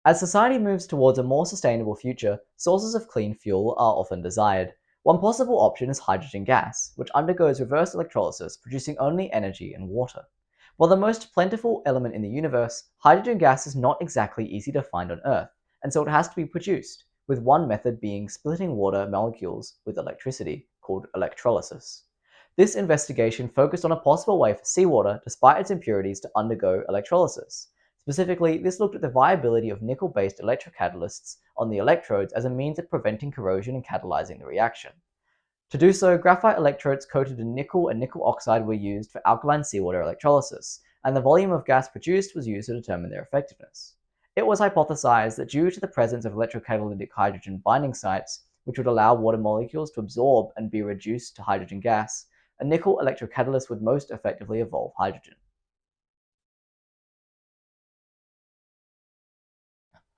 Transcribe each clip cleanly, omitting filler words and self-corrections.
As society moves towards a more sustainable future, sources of clean fuel are often desired. One possible option is hydrogen gas, which undergoes reverse electrolysis, producing only energy and water. While the most plentiful element in the universe, hydrogen gas is not exactly easy to find on Earth, and so it has to be produced, with one method being splitting water molecules with electricity, called electrolysis. This investigation focused on a possible way for seawater, despite its impurities, to undergo electrolysis. Specifically, this looked at the viability of nickel-based electrocatalysts on the electrodes as a means of preventing corrosion and catalyzing the reaction. To do so, graphite electrodes coated in nickel and nickel oxide were used for alkaline seawater electrolysis, and the volume of gas produced was used to determine their effectiveness. It was hypothesized that due to the presence of electrocatalytic hydrogen binding sites, which would allow water molecules to absorb and be reduced to hydrogen gas, a nickel electrocatalyst would most effectively evolve hydrogen.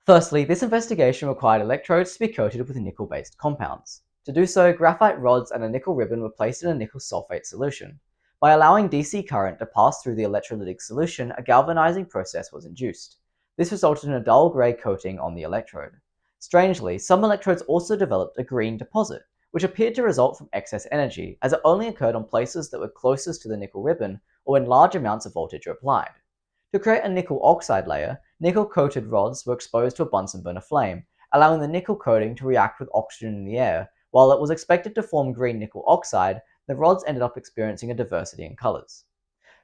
Firstly, this investigation required electrodes to be coated with nickel-based compounds. To do so, graphite rods and a nickel ribbon were placed in a nickel sulfate solution. By allowing DC current to pass through the electrolytic solution, a galvanizing process was induced. This resulted in a dull grey coating on the electrode. Strangely, some electrodes also developed a green deposit, which appeared to result from excess energy, as it only occurred on places that were closest to the nickel ribbon or when large amounts of voltage were applied. To create a nickel oxide layer, nickel-coated rods were exposed to a Bunsen burner flame, allowing the nickel coating to react with oxygen in the air. While it was expected to form green nickel oxide, the rods ended up experiencing a diversity in colors.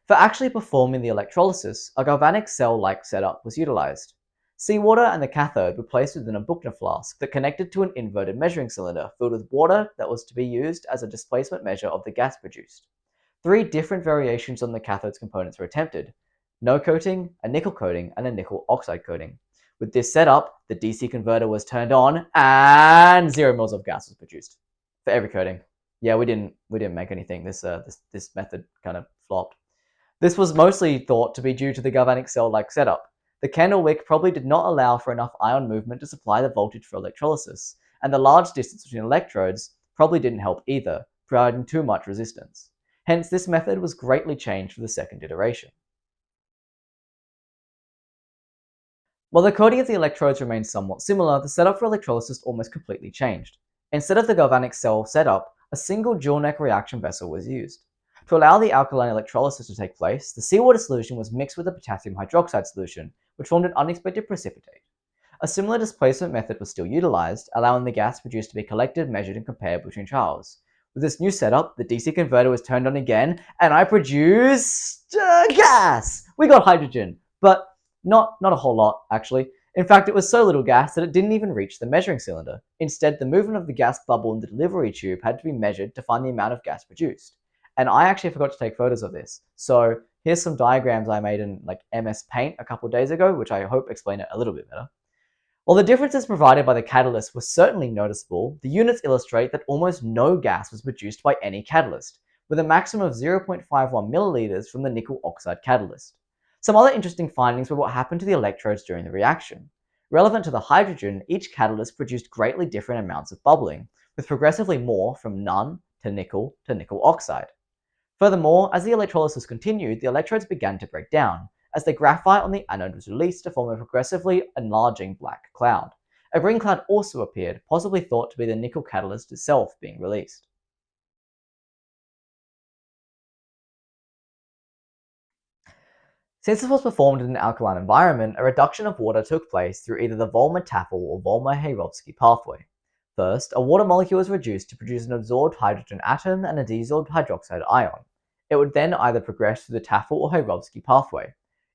For actually performing the electrolysis, a galvanic cell-like setup was utilized. Seawater and the cathode were placed within a Buchner flask that connected to an inverted measuring cylinder filled with water that was to be used as a displacement measure of the gas produced. 3 different variations on the cathode's components were attempted: no coating, a nickel coating, and a nickel oxide coating. With this setup, the DC converter was turned on and 0 moles of gas was produced for every coating. Yeah, we didn't make anything. This method kind of flopped. This was mostly thought to be due to the galvanic cell-like setup. The candle wick probably did not allow for enough ion movement to supply the voltage for electrolysis, and the large distance between electrodes probably didn't help either, providing too much resistance. Hence, this method was greatly changed for the second iteration. While the coating of the electrodes remained somewhat similar, the setup for electrolysis almost completely changed. Instead of the galvanic cell setup, a single dual-neck reaction vessel was used. To allow the alkaline electrolysis to take place, the seawater solution was mixed with a potassium hydroxide solution, which formed an unexpected precipitate. A similar displacement method was still utilized, allowing the gas produced to be collected, measured, and compared between trials. With this new setup, the DC converter was turned on again, and I produced gas! We got hydrogen, but not a whole lot, actually. In fact, it was so little gas that it didn't even reach the measuring cylinder. Instead, the movement of the gas bubble in the delivery tube had to be measured to find the amount of gas produced. And I actually forgot to take photos of this. So here's some diagrams I made in MS Paint a couple days ago, which I hope explain it a little bit better. While the differences provided by the catalyst were certainly noticeable, the units illustrate that almost no gas was produced by any catalyst, with a maximum of 0.51 milliliters from the nickel oxide catalyst. Some other interesting findings were what happened to the electrodes during the reaction. Relevant to the hydrogen, each catalyst produced greatly different amounts of bubbling, with progressively more from none to nickel oxide. Furthermore, as the electrolysis continued, the electrodes began to break down, as the graphite on the anode was released to form a progressively enlarging black cloud. A green cloud also appeared, possibly thought to be the nickel catalyst itself being released. Since this was performed in an alkaline environment, a reduction of water took place through either the Volmer-Tafel or Volmer-Hayrovsky pathway. First, a water molecule is reduced to produce an absorbed hydrogen atom and a desorbed hydroxide ion. It would then either progress through the Tafel or Hayrovsky pathway.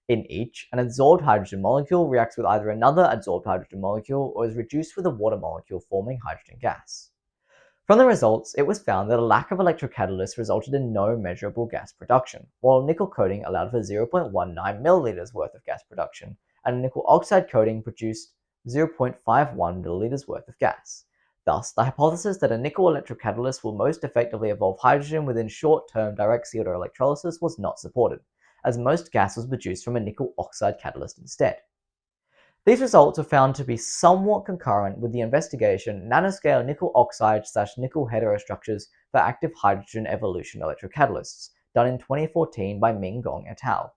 In each, an adsorbed hydrogen molecule reacts with either another adsorbed hydrogen molecule or is reduced with a water molecule forming hydrogen gas. From the results, it was found that a lack of electrocatalysts resulted in no measurable gas production, while nickel coating allowed for 0.19 milliliters worth of gas production, and a nickel oxide coating produced 0.51 milliliters worth of gas. Thus, the hypothesis that a nickel electrocatalyst will most effectively evolve hydrogen within short-term direct seawater electrolysis was not supported, as most gas was produced from a nickel oxide catalyst instead. These results were found to be somewhat concurrent with the investigation nanoscale nickel oxide/nickel heterostructures for active hydrogen evolution electrocatalysts, done in 2014 by Ming Gong et al.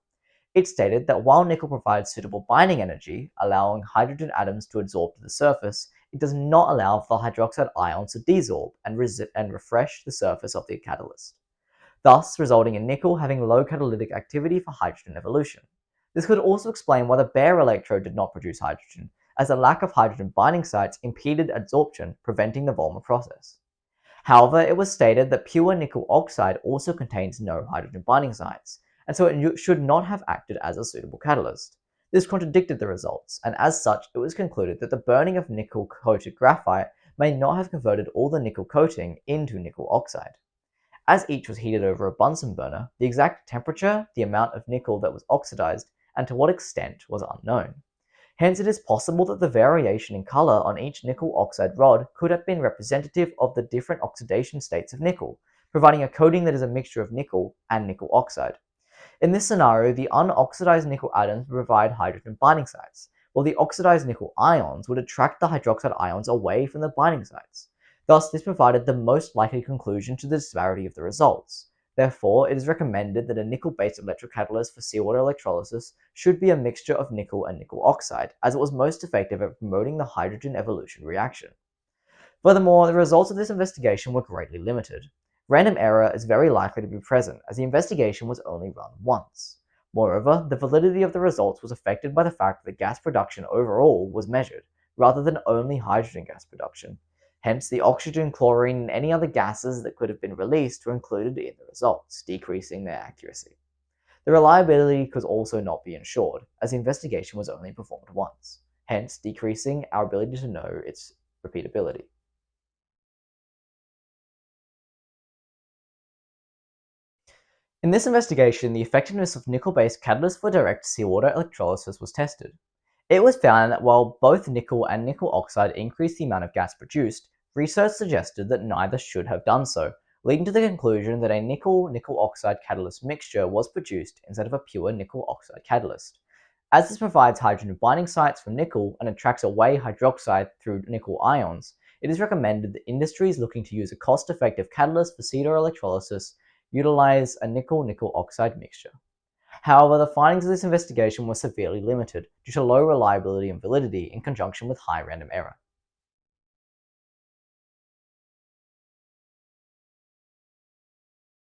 It stated that while nickel provides suitable binding energy, allowing hydrogen atoms to adsorb to the surface, it does not allow for the hydroxide ions to desorb and refresh the surface of the catalyst, thus resulting in nickel having low catalytic activity for hydrogen evolution. This could also explain why the bare electrode did not produce hydrogen, as a lack of hydrogen binding sites impeded adsorption, preventing the Volmer process. However, it was stated that pure nickel oxide also contains no hydrogen binding sites, and so it should not have acted as a suitable catalyst. This contradicted the results, and as such, it was concluded that the burning of nickel-coated graphite may not have converted all the nickel coating into nickel oxide. As each was heated over a Bunsen burner, the exact temperature, the amount of nickel that was oxidized, and to what extent was unknown. Hence, it is possible that the variation in color on each nickel oxide rod could have been representative of the different oxidation states of nickel, providing a coating that is a mixture of nickel and nickel oxide. In this scenario, the unoxidized nickel atoms provide hydrogen binding sites, while the oxidized nickel ions would attract the hydroxide ions away from the binding sites. Thus, this provided the most likely conclusion to the disparity of the results. Therefore, it is recommended that a nickel-based electrocatalyst for seawater electrolysis should be a mixture of nickel and nickel oxide, as it was most effective at promoting the hydrogen evolution reaction. Furthermore, the results of this investigation were greatly limited. Random error is very likely to be present, as the investigation was only run once. Moreover, the validity of the results was affected by the fact that gas production overall was measured, rather than only hydrogen gas production. Hence, the oxygen, chlorine, and any other gases that could have been released were included in the results, decreasing their accuracy. The reliability could also not be ensured, as the investigation was only performed once, hence decreasing our ability to know its repeatability. In this investigation, the effectiveness of nickel-based catalysts for direct seawater electrolysis was tested. It was found that while both nickel and nickel oxide increased the amount of gas produced, research suggested that neither should have done so, leading to the conclusion that a nickel-nickel oxide catalyst mixture was produced instead of a pure nickel oxide catalyst. As this provides hydrogen binding sites from nickel and attracts away hydroxide through nickel ions, it is recommended that industries looking to use a cost-effective catalyst for seawater electrolysis utilize a nickel-nickel oxide mixture. However, the findings of this investigation were severely limited due to low reliability and validity in conjunction with high random error.